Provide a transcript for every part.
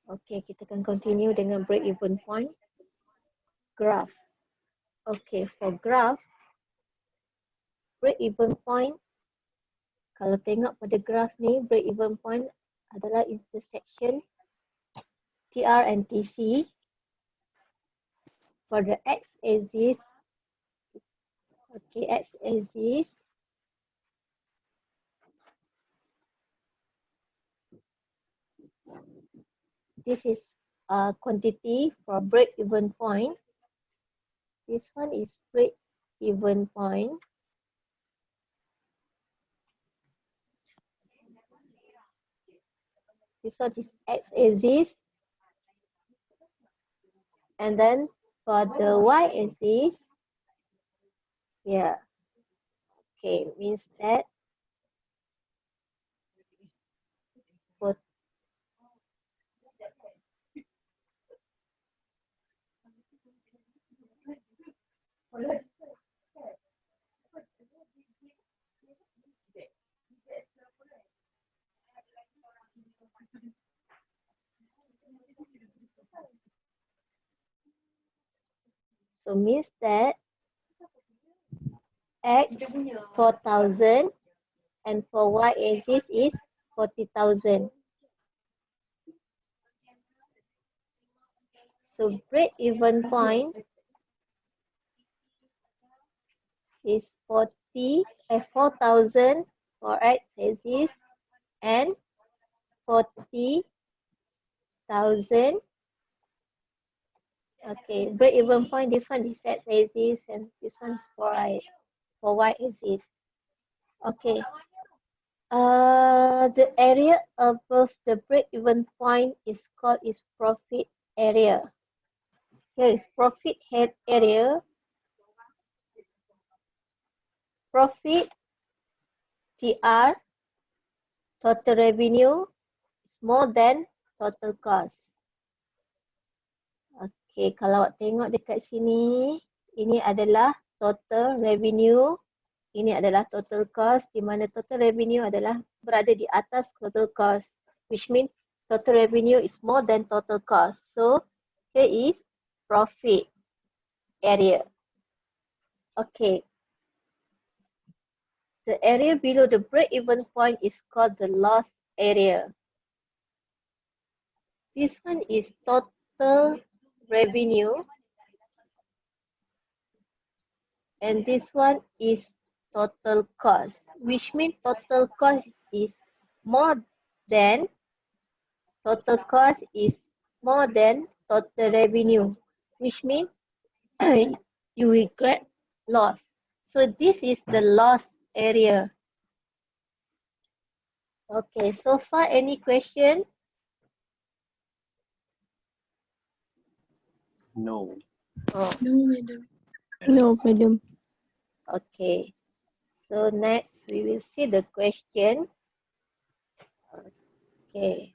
Okay, kita akan continue dengan break even point graph. Okay, for graph, break even point, kalau tengok pada graph ni, break even point adalah intersection TR and TC. For the x-axis, okay, x-axis, this is quantity for break even point. This one is break even point. This one is x-axis. And then for the y-axis, yeah, okay, means that for so means that x 4,000 and for y-axis is 40,000. So break even point is 4,000 for x-axis and 40,000. Okay, break even point, this one is x-axis and this one is for y-axis. Okay. The area above the break-even point is called profit area. Here is profit head area. Profit TR, total revenue is more than total cost. Okay, kalau awak tengok dekat sini, ini adalah total revenue. Ini adalah total cost, di mana total revenue adalah berada di atas total cost, which means total revenue is more than total cost. So, here is profit area. Okay. The area below the break-even point is called the loss area. This one is total revenue. And this one is total cost, which means total cost is more than total revenue, which means you will get loss. So this is the loss area. Okay, so far any question? No. Oh. No, madam. No, madam. Okay. So next we will see the question. Okay.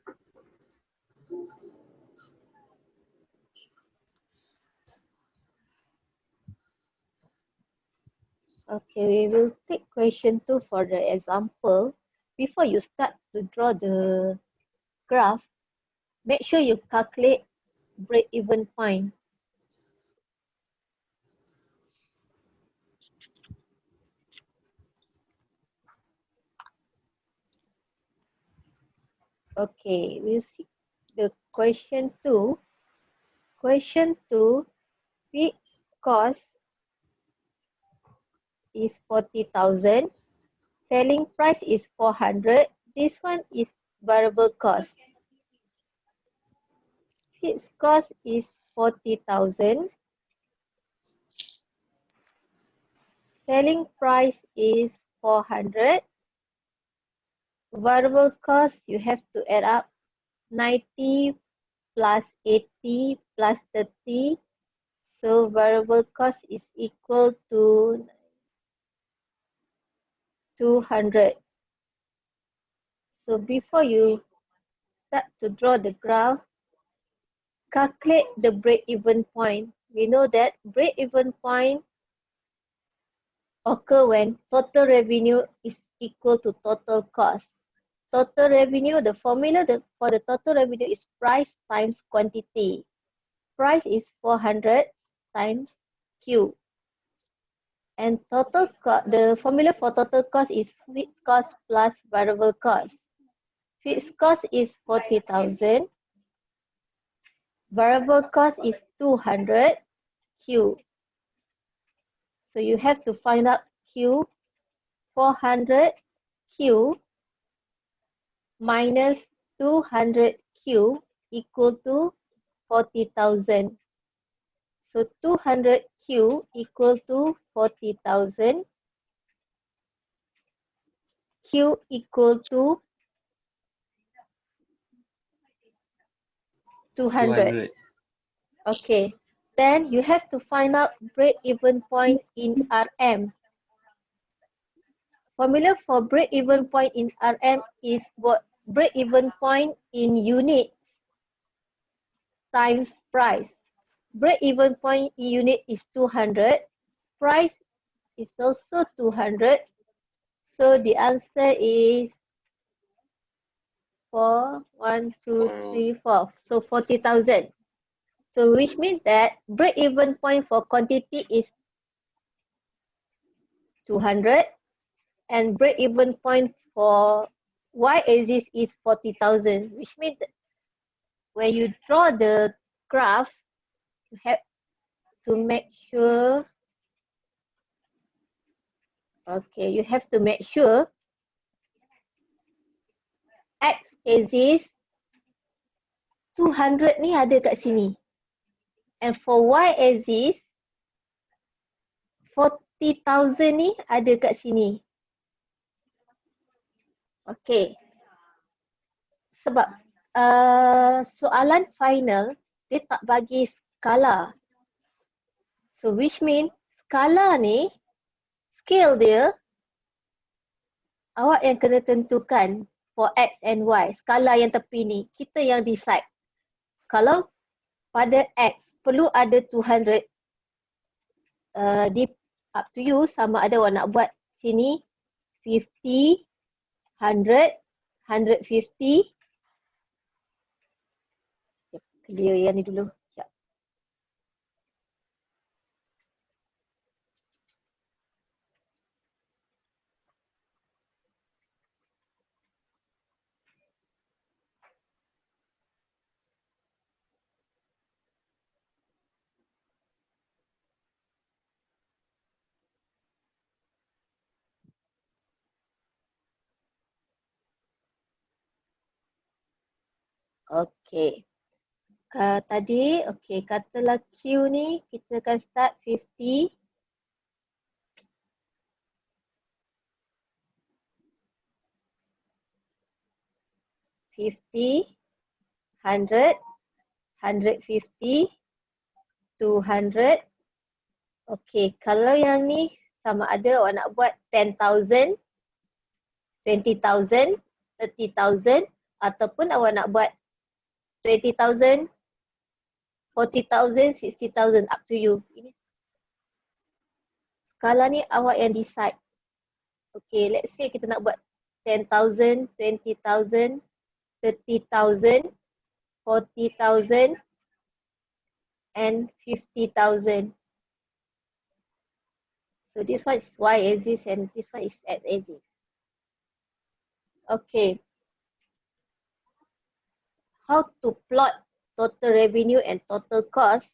Okay, we will take question 2 for the example. Before you start to draw the graph, make sure you calculate break-even point. Okay, we'll see the question 2. Question 2, fixed cost is 40,000. Selling price is 400. This one is variable cost. Fixed cost is 40,000. Selling price is 400. Variable cost, you have to add up 90 plus 80 plus 30. So variable cost is equal to 200. So before you start to draw the graph, calculate the break-even point. We know that break-even point occur when total revenue is equal to total cost. total revenue, the formula for the total revenue is price times quantity. Price is 400 times Q. And the formula for total cost is fixed cost plus variable cost. Fixed cost is 40,000. Variable cost is 200 Q. So you have to find out Q. 400 Q minus 200 Q equal to 40,000. So 200 Q equal to 40,000. Q equal to 200. Okay. Then you have to find out break-even point in RM. Formula for break-even point in RM is what break-even point in unit times price. Break-even point in unit is 200. Price is also 200. So the answer is 4, 1, 2, 3, 4. So 40,000. So which means that break-even point for quantity is 200 and break-even point for y-axis is 40,000, which means that when you draw the graph, you have to make sure, okay, you have to make sure x-axis 200 ni ada kat sini. And for y-axis 40,000 ni ada kat sini. Okay. Sebab soalan final dia tak bagi skala. So which means skala ni, scale dia awak yang kena tentukan for X and Y. Skala yang tepi ni, kita yang decide. Kalau pada X perlu ada 200, up to you sama ada awak nak buat sini 50, 100, 150. Clear yang ni dulu. Sekejap. Okay. Tadi, okay, katalah Q ni kita akan start 50. 50, 100, 150, 200. Okay, kalau yang ni sama ada awak nak buat 10,000, 20,000, 30,000 ataupun awak nak buat 20,000, 40,000, 60,000, up to you. Ini skala ni awak yang decide. Okay, let's say kita nak buat 10,000, 20,000, 30,000, 40,000 and 50,000. So this one is y-axis and this one is x-axis. Okay. How to plot total revenue and total cost?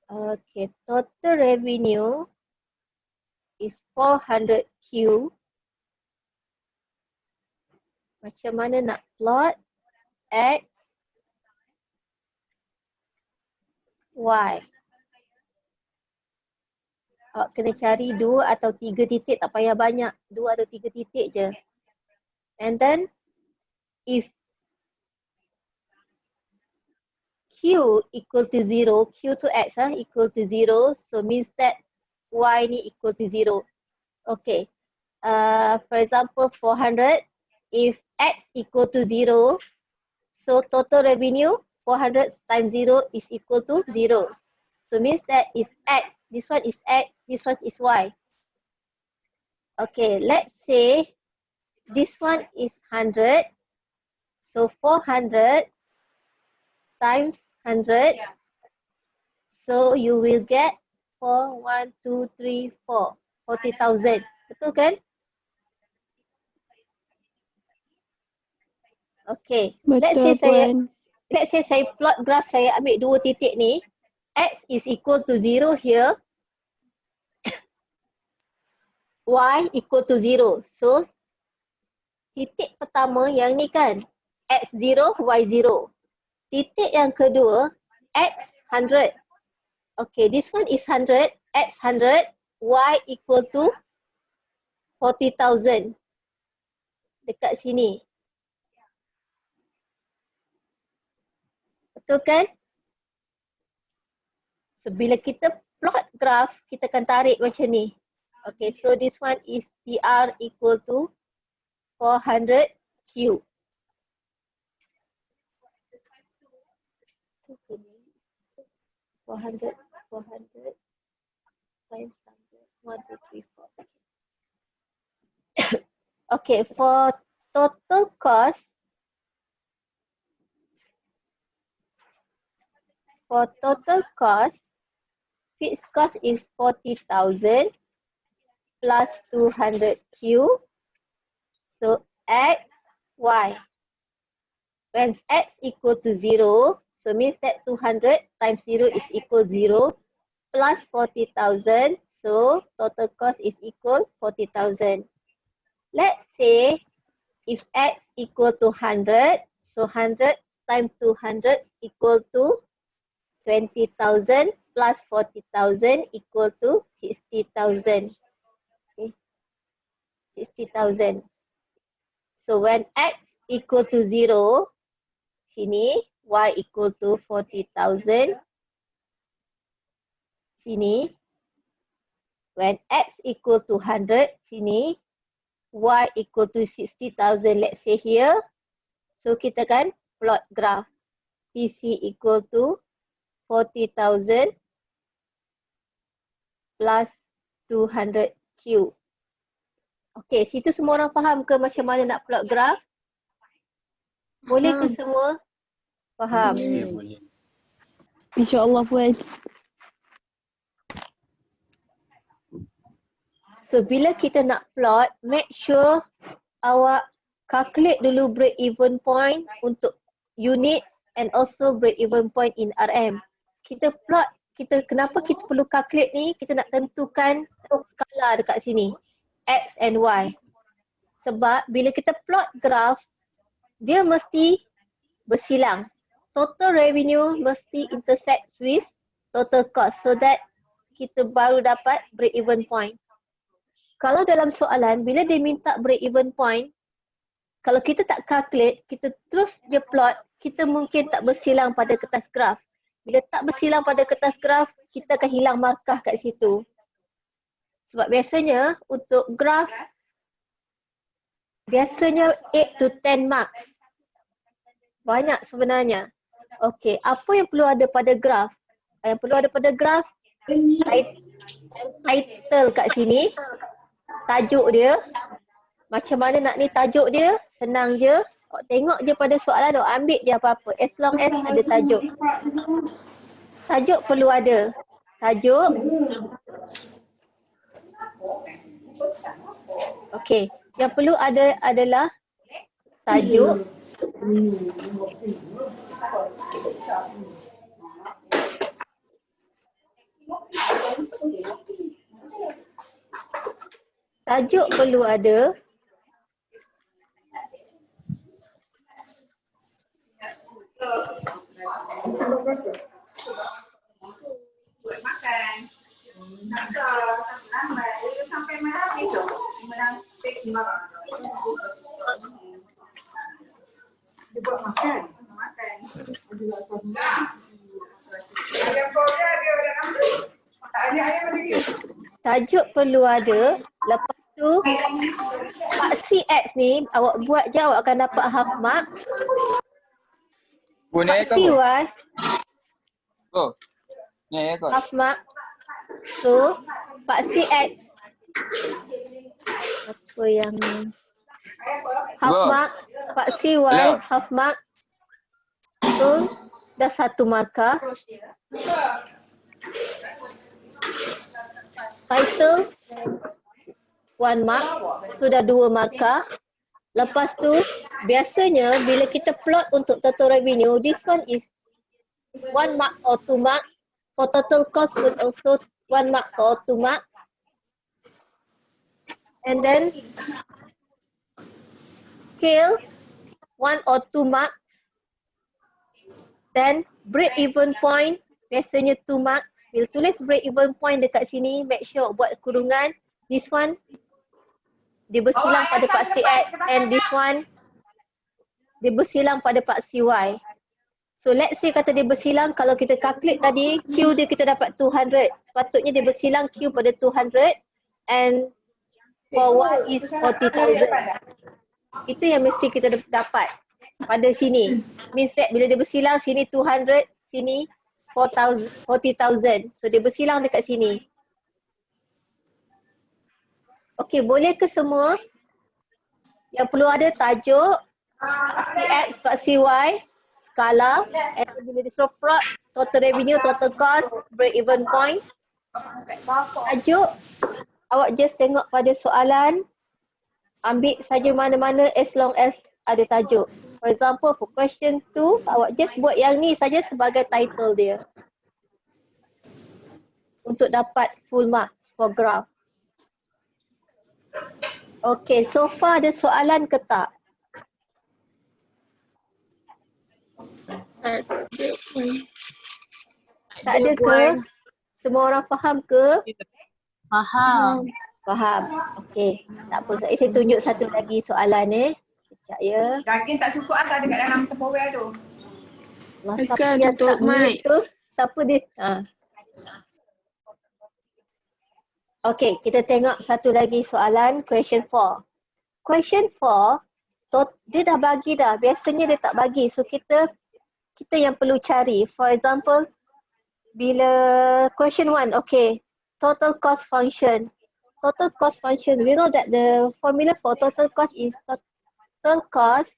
Okay, total revenue is 400Q. Macam mana nak plot X, Y? Awak kena cari 2 atau 3 titik, tak payah banyak. 2 atau 3 titik je. And then if Q equal to 0, Q to X equal to 0, so means that Y ni equal to 0. Okay. For example, 400, if X equal to 0, so total revenue 400 times 0 is equal to 0. So means that if X, this one is X, this one is Y. Okay, let's say this one is 100. So 400 times 100. So you will get 4, 1, 2, 3, 4. 40,000. Betul kan? Okay. Betul, Puan. Let's say saya plot graph, saya ambil dua titik ni. X is equal to 0 here. Y equal to 0. So, titik pertama yang ni kan, X0, Y0. Titik yang kedua, X100. Okay, this one is 100, X100, Y equal to 40,000. Dekat sini. Betul kan? So, bila kita plot graph, kita akan tarik macam ni. Okay, so this one is TR equal to 400 Q. Okay, 400 times 100, 1, 2, 3, 4. Okay, for total cost, fixed cost is 40,000 plus 200 Q. So X, Y. When X equal to 0, so means that 200 times 0 is equal 0 plus 40,000. So total cost is equal 40,000. Let's say if X equal to 100, so 100 times 200 equal to 20,000 plus 40,000 equal to 60,000. Okay. 60,000. So when X equal to 0, sini Y equal to 40,000. Sini. When X equal to 100, sini Y equal to 60,000, let's say here. So kita kan plot graph. PC equal to 40,000 plus 200 Q. Okay, situ semua orang faham ke macam mana nak plot graph? Boleh ke semua faham? Boleh. InsyaAllah, Puan. So bila kita nak plot, make sure awak calculate dulu break even point untuk unit and also break even point in RM. Kita plot, kenapa kita perlu calculate ni? Kita nak tentukan skala dekat sini, X and Y. Sebab bila kita plot graph, dia mesti bersilang. Total revenue mesti intersect with total cost so that kita baru dapat break even point. Kalau dalam soalan, bila dia minta break even point, kalau kita tak calculate, kita terus je plot, kita mungkin tak bersilang pada kertas graf. Bila tak bersilang pada kertas graf, kita akan hilang markah kat situ. Sebab biasanya untuk graf, biasanya 8 to 10 marks. Banyak sebenarnya. Okey, apa yang perlu ada pada graf? Yang perlu ada pada graf, title kat sini. Tajuk dia, macam mana nak ni tajuk dia, senang je. Tengok je pada soalan, ambil je apa-apa. As long as ada tajuk. Tajuk perlu ada. Tajuk. Okey, yang perlu ada adalah tajuk. Tajuk perlu ada. Buat makan. Sampai mana habis tu? Dia buat makan. Ayam korea dia ada nama. Tak ada ayam ada dia. Tajuk perlu ada. Lepas tu Pak CX ni awak buat je, awak akan dapat half mark. Ni ayat Pak kau. CY Oh. Ni ayat kau. half mark. So Pak CX Apa yang ni? Half Go. mark. Pak CY Hello. half mark. So, dah 1 markah. Title 1 mark. Sudah 2 markah. Lepas tu, biasanya bila kita plot untuk total revenue, this one is 1 mark or 2 mark. For total cost pun also 1 mark or 2 mark. And then scale 1 or 2 mark. Then break even point biasanya 2 mark. Bila tulis break even point dekat sini, make sure buat kurungan. This one dia bersilang pada Pak CX and this one dia bersilang pada Pak CY. So let's say kata dia bersilang, kalau kita calculate tadi Q dia kita dapat 200. Sepatutnya dia bersilang Q pada 200 and for Y is 40,000. Itu yang mesti kita dapat pada sini. Means that bila dia bersilang sini 200, sini 40,000. So dia bersilang dekat sini. Okey, boleh ke semua? Yang perlu ada tajuk, CX, Pak CY, skala, and bila dia suruh plot, total revenue, total cost, break even point. Tajuk, awak just tengok pada soalan, ambil saja mana-mana as long as ada tajuk. For example, for question 2, awak just buat yang ni saja sebagai title dia. Untuk dapat full mark for graph. Okay, so far ada soalan ke tak? Tak ada ke? Semua orang faham ke? Faham. Faham. Okey, tak apa. Saya tunjuk satu lagi soalan Sekejap ya. Daging tak cukup tak ada kat dalam Tupperware tu. Tekan tutup mic. Siapa dia? Okey, kita tengok satu lagi soalan, question 4. Question 4, dia dah bagi dah. Biasanya dia tak bagi. So kita yang perlu cari. For example, bila question 1, okay, total cost function. Total cost function, we know that the formula for total cost is total cost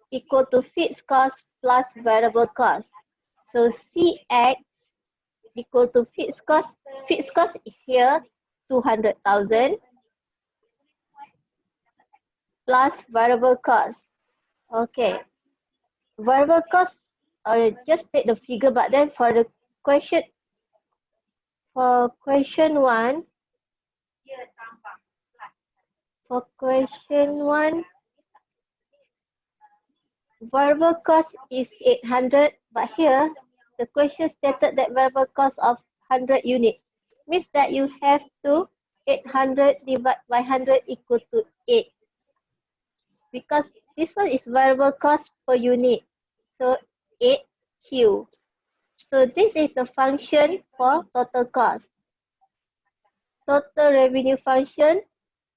equal to fixed cost plus variable cost. So CX equal to fixed cost. Fixed cost is here 200,000 plus variable cost. Okay. Variable cost, just take the figure, but then for the question, for question 1, variable cost is 800, but here the question stated that variable cost of 100 units. Means that you have to 800 divided by 100 equal to 8. Because this one is variable cost per unit. So 8Q. So this is the function for total cost. Total revenue function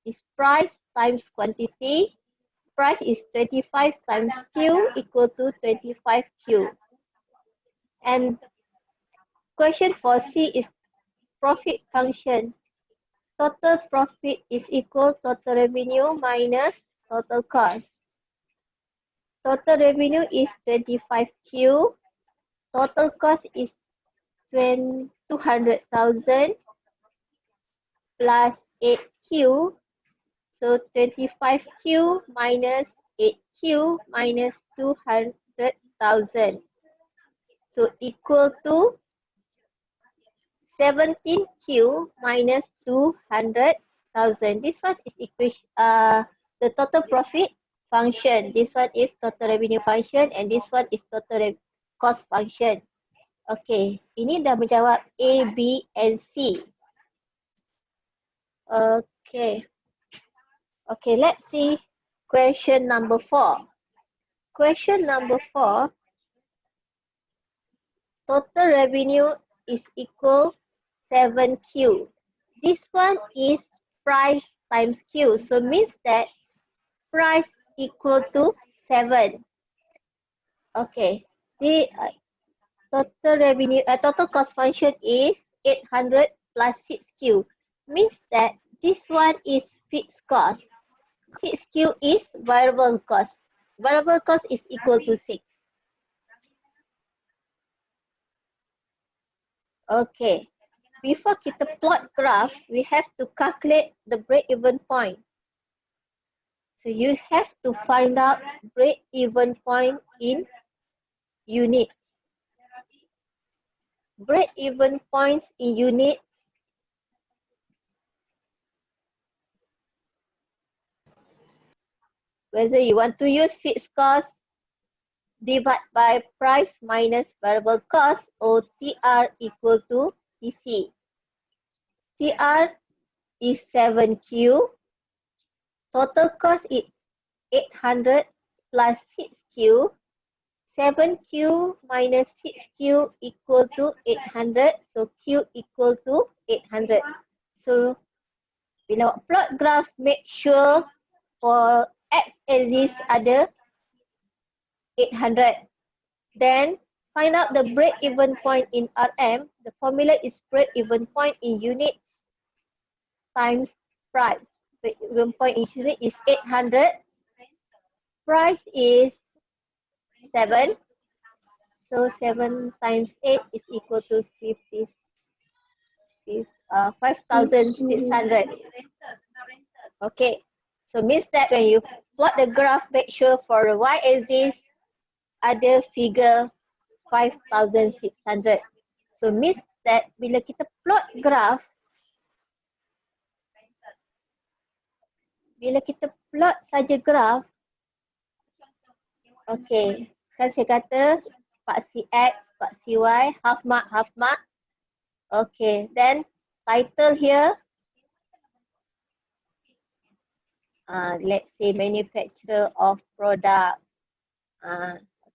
is price times quantity. Price is 25 times Q equal to 25Q. And question for C is profit function. Total profit is equal total revenue minus total cost. Total revenue is 25Q. Total cost is 200,000 plus 8Q. So 25Q minus 8Q minus 200,000. So equal to 17Q minus 200,000. This one is equation, the total profit function. This one is total revenue function and this one is total cost function. Okay, ini dah menjawab A, B and C. Okay. Okay, let's see question number 4. Question number 4, total revenue is equal 7Q. This one is price times Q. So means that price equal to 7. Okay. The total revenue, total cost function is 800 plus 6Q. Means that this one is fixed cost. 6Q is variable cost. Variable cost is equal to 6. Okay. Before kita plot graph, we have to calculate the break-even point. So you have to find out break-even point in units. Break-even points in units whether you want to use fixed cost divide by price minus variable cost or TR equal to TC. TR is 7Q. Total cost is 800 plus 6Q. 7Q minus 6Q equal to 800. So Q equal to 800. So bila plot graph, make sure for x-axis ada 800. Then find out the break-even point in RM. The formula is break-even point in units times price. Break-even point in unit is 800. Price is 7. So 7 times 8 is equal to 5,600. Okay. So means that when you plot the graph, make sure for the y-axis ada figure 5,600. So means that bila kita plot graph, bila kita plot saja graph, okay, kan saya kata paksi X, paksi Y, half mark, half mark. Okay, then title here, let's say manufacturer of product.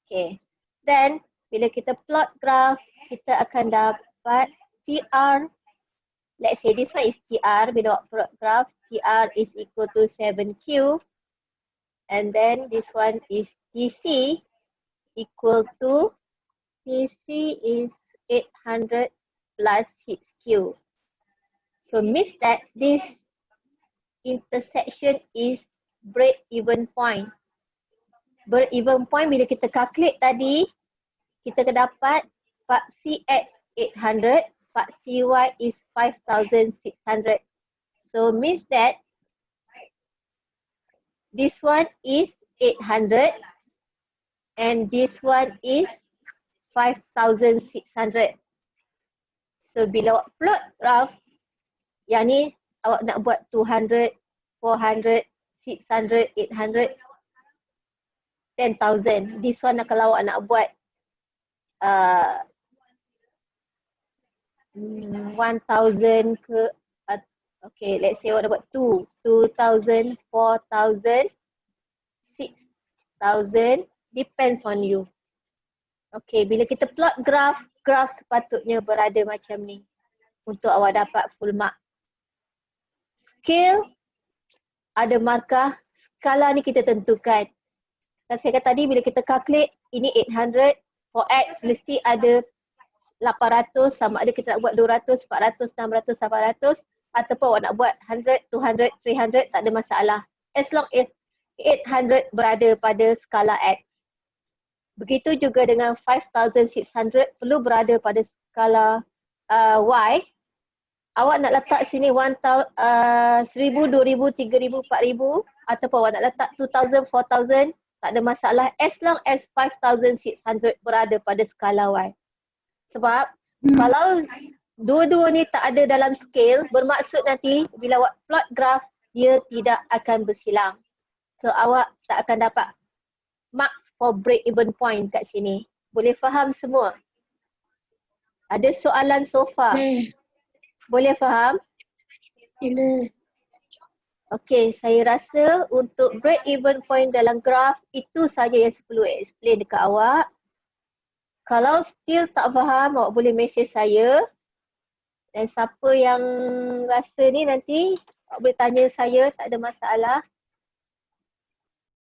Okay, then bila kita plot graph, kita akan dapat TR. Let's say this one is TR, bila plot graph, TR is equal to 7Q. And then this one is TC equal to, TC is 800 plus 6Q. So means that this intersection is break-even point. Break-even point bila kita calculate tadi, kita akan dapat paksi X 800, paksi Y is 5,600. So means that this one is 800 and this one is 5,600. So bila awak plot graph, yang ni awak nak buat 200, 400, 600, 800, 10,000. This one kalau awak nak buat 1,000 ke, okay, let's say awak nak buat 2,000, 4,000, 6,000, depends on you. Okay, bila kita plot graph, graph sepatutnya berada macam ni untuk awak dapat full mark. Scale, ada markah, skala ni kita tentukan. Dan saya kata tadi bila kita calculate, ini 800, for X mesti ada 800, sama ada kita nak buat 200, 400, 600, 800 ataupun awak nak buat 100, 200, 300, tak ada masalah. As long as 800 berada pada skala X. Begitu juga dengan 5,600 perlu berada pada skala Y. Awak nak letak sini 1,000, 1,000, 2,000, 3,000, 4,000 ataupun awak nak letak 2,000, 4,000, tak ada masalah as long as 5,600 berada pada skala Y. Sebab kalau dua-dua ni tak ada dalam scale, bermaksud nanti bila awak plot graph, dia tidak akan bersilang. So awak tak akan dapat marks for break-even point kat sini. Boleh faham semua? Ada soalan so far? Boleh faham? Boleh. Okey, saya rasa untuk break-even point dalam graph, itu saja yang saya perlu explain dekat awak. Kalau still tak faham, awak boleh message saya. Dan siapa yang rasa ni nanti, awak boleh tanya saya, tak ada masalah.